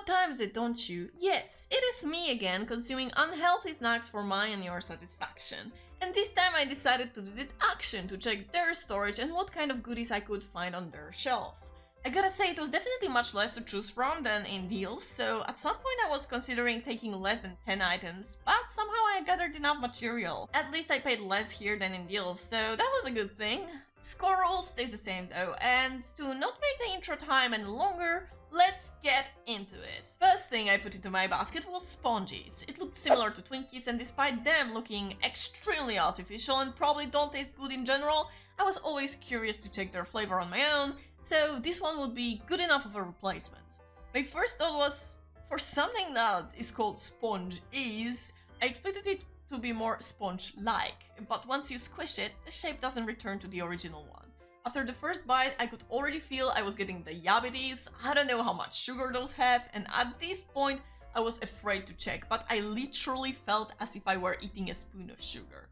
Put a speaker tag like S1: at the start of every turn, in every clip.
S1: times it, don't you? Yes, it is me again, consuming unhealthy snacks for my and your satisfaction. And this time I decided to visit Action to check their storage and what kind of goodies I could find on their shelves. I gotta say, it was definitely much less to choose from than in Deals, so at some point I was considering taking less than 10 items, but somehow I gathered enough material. At least I paid less here than in Deals, so that was a good thing. Score all stays the same though, and to not make the intro time any longer, let's get into it. First thing I put into my basket was sponges. It looked similar to Twinkies, and despite them looking extremely artificial and probably don't taste good in general, I was always curious to check their flavor on my own, so this one would be good enough of a replacement. My first thought was, for something that is called sponge-ease, I expected it to be more sponge-like, but once you squish it, the shape doesn't return to the original one. After the first bite, I could already feel I was getting the yabities. I don't know how much sugar those have, and at this point, I was afraid to check, but I literally felt as if I were eating a spoon of sugar.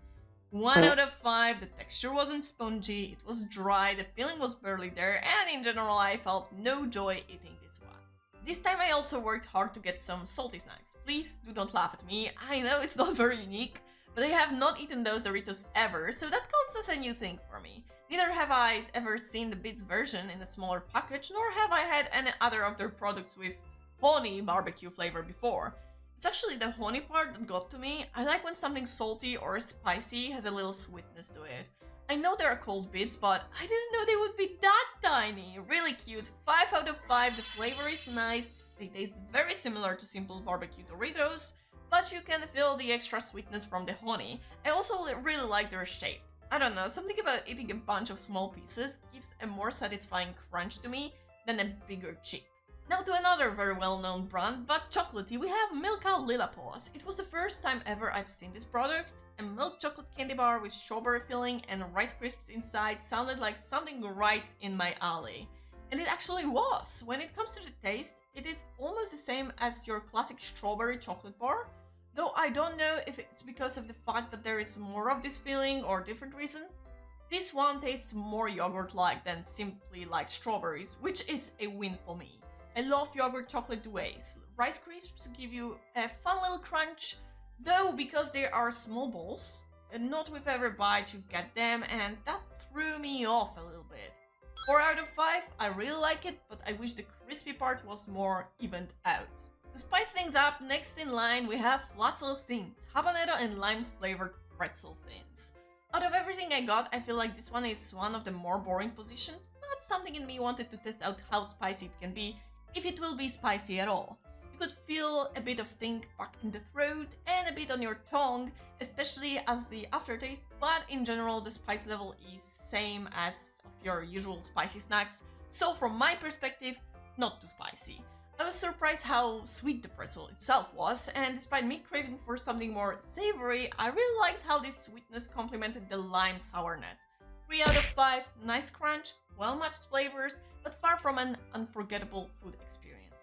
S1: 1 out of 5, the texture wasn't spongy, it was dry, the feeling was barely there, and in general I felt no joy eating this one. This time I also worked hard to get some salty snacks. Please do not laugh at me, I know it's not very unique, but I have not eaten those Doritos ever, so that counts as a new thing for me. Neither have I ever seen the Bits version in a smaller package, nor have I had any other of their products with honey barbecue flavor before. It's actually the honey part that got to me. I like when something salty or spicy has a little sweetness to it. I know they are called Bits, but I didn't know they would be that tiny. Really cute. 5 out of 5, the flavor is nice. They taste very similar to simple barbecue Doritos, but you can feel the extra sweetness from the honey. I also really like their shape. I don't know, something about eating a bunch of small pieces gives a more satisfying crunch to me than a bigger chip. Now to another very well-known brand, but chocolatey, we have Milka Liapos. It was the first time ever I've seen this product. A milk chocolate candy bar with strawberry filling and Rice Crisps inside sounded like something right in my alley. And it actually was. When it comes to the taste, it is almost the same as your classic strawberry chocolate bar, though I don't know if it's because of the fact that there is more of this filling or different reason. This one tastes more yogurt-like than simply like strawberries, which is a win for me. I love yogurt chocolate ways. Rice Crisps give you a fun little crunch, though because they are small balls, and not with every bite you get them, and that threw me off a little bit. 4 out of 5, I really like it, but I wish the crispy part was more evened out. To spice things up, next in line we have Flatzil Thins, habanero and lime flavored pretzel thins. Out of everything I got, I feel like this one is one of the more boring positions, but something in me wanted to test out how spicy it can be, if it will be spicy at all. You could feel a bit of stink back in the throat and a bit on your tongue, especially as the aftertaste, but in general the spice level is same as of your usual spicy snacks, so from my perspective, not too spicy. I was surprised how sweet the pretzel itself was, and despite me craving for something more savory, I really liked how this sweetness complemented the lime sourness. 3 out of 5, nice crunch, well-matched flavors, but far from an unforgettable food experience.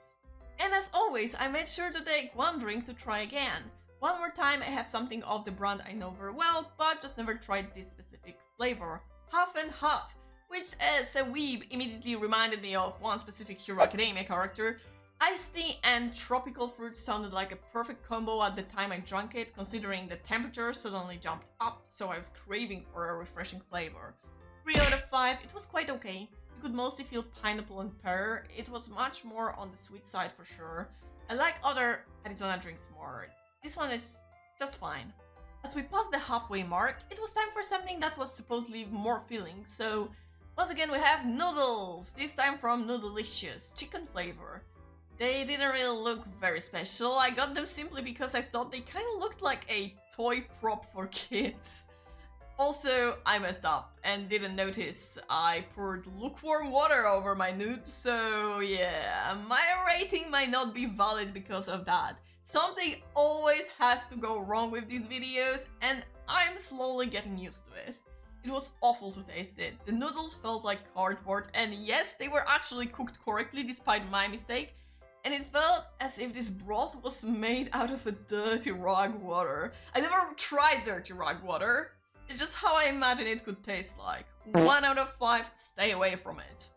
S1: And as always, I made sure to take one drink to try again. One more time, I have something of the brand I know very well, but just never tried this specific flavor. Huff Huff, which as a weeb immediately reminded me of one specific Hero Academia character. Iced tea and tropical fruit sounded like a perfect combo at the time I drank it, considering the temperature suddenly jumped up, so I was craving for a refreshing flavor. 3 out of 5, it was quite okay. You could mostly feel pineapple and pear. It was much more on the sweet side for sure. I like other Arizona drinks more. This one is just fine. As we passed the halfway mark, it was time for something that was supposedly more filling, so once again we have Noodles, this time from Noodlicious, chicken flavor. They didn't really look very special. I got them simply because I thought they kind of looked like a toy prop for kids. Also, I messed up and didn't notice I poured lukewarm water over my nudes, so yeah, my rating might not be valid because of that. Something always has to go wrong with these videos, and I'm slowly getting used to it. It was awful to taste it. The noodles felt like cardboard, and yes, they were actually cooked correctly despite my mistake. And it felt as if this broth was made out of a dirty rag water. I never tried dirty rag water. It's just how I imagine it could taste like. 1 out of 5, stay away from it.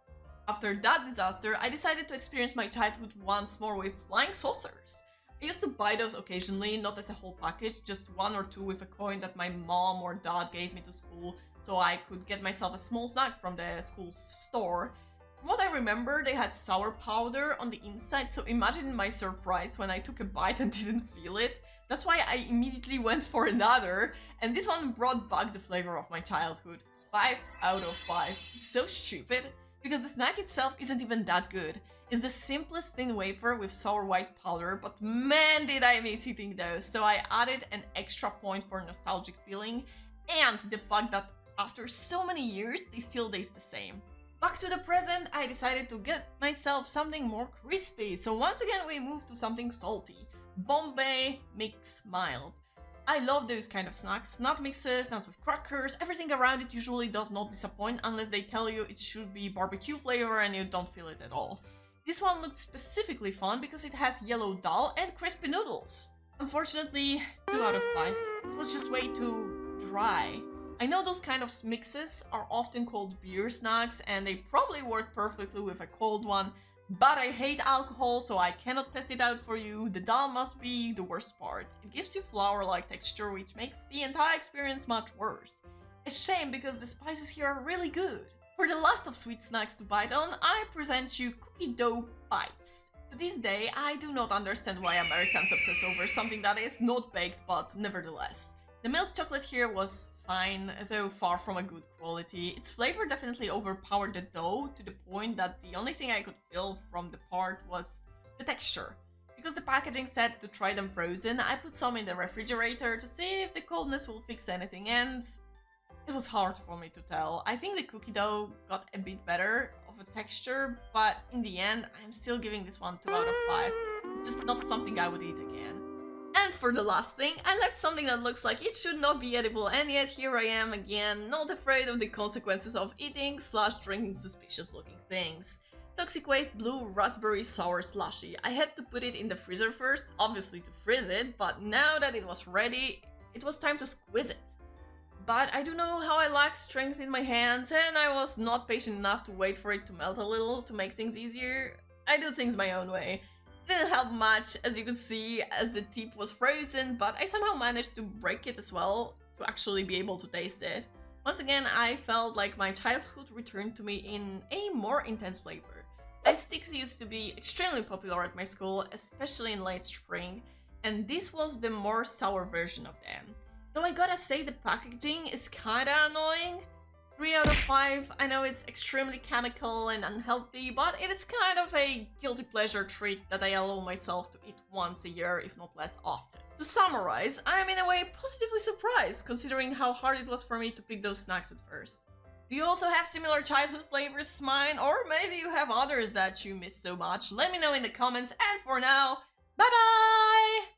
S1: After that disaster, I decided to experience my childhood once more with flying saucers. I used to buy those occasionally, not as a whole package, just one or two with a coin that my mom or dad gave me to school so I could get myself a small snack from the school store. From what I remember, they had sour powder on the inside, so imagine my surprise when I took a bite and didn't feel it. That's why I immediately went for another, and this one brought back the flavor of my childhood. 5 out of 5. It's so stupid, because the snack itself isn't even that good. It's the simplest thin wafer with sour white powder, but man did I miss eating those, so I added an extra point for nostalgic feeling, and the fact that after so many years, they still taste the same. Back to the present, I decided to get myself something more crispy, so once again we moved to something salty. Bombay Mix Mild. I love those kind of snacks, nut mixes, nuts with crackers, everything around it usually does not disappoint unless they tell you it should be barbecue flavor and you don't feel it at all. This one looked specifically fun because it has yellow dal and crispy noodles. Unfortunately, 2 out of 5. It was just way too dry. I know those kind of mixes are often called beer snacks and they probably work perfectly with a cold one, but I hate alcohol, so I cannot test it out for you. The dal must be the worst part. It gives you flour-like texture, which makes the entire experience much worse. A shame because the spices here are really good. For the last of sweet snacks to bite on, I present you cookie dough bites. To this day, I do not understand why Americans obsess over something that is not baked, but nevertheless. The milk chocolate here was fine, though far from a good quality. Its flavor definitely overpowered the dough to the point that the only thing I could feel from the part was the texture. Because the packaging said to try them frozen, I put some in the refrigerator to see if the coldness will fix anything, and it was hard for me to tell. I think the cookie dough got a bit better of a texture, but in the end, I'm still giving this one 2 out of 5. It's just not something I would eat again. And for the last thing, I left something that looks like it should not be edible, and yet here I am again, not afraid of the consequences of eating / drinking suspicious looking things. Toxic Waste Blue Raspberry Sour Slushy. I had to put it in the freezer first, obviously to freeze it, but now that it was ready, it was time to squeeze it. But I do know how I lack strength in my hands, and I was not patient enough to wait for it to melt a little to make things easier. I do things my own way. It didn't help much, as you could see, as the tip was frozen, but I somehow managed to break it as well to actually be able to taste it. Once again, I felt like my childhood returned to me in a more intense flavor. Ice sticks used to be extremely popular at my school, especially in late spring, and this was the more sour version of them. Though I gotta say the packaging is kinda annoying. 3 out of 5, I know it's extremely chemical and unhealthy, but it is kind of a guilty pleasure treat that I allow myself to eat once a year, if not less often. To summarize, I am in a way positively surprised, considering how hard it was for me to pick those snacks at first. Do you also have similar childhood flavors as mine, or maybe you have others that you miss so much? Let me know in the comments, and for now, bye bye!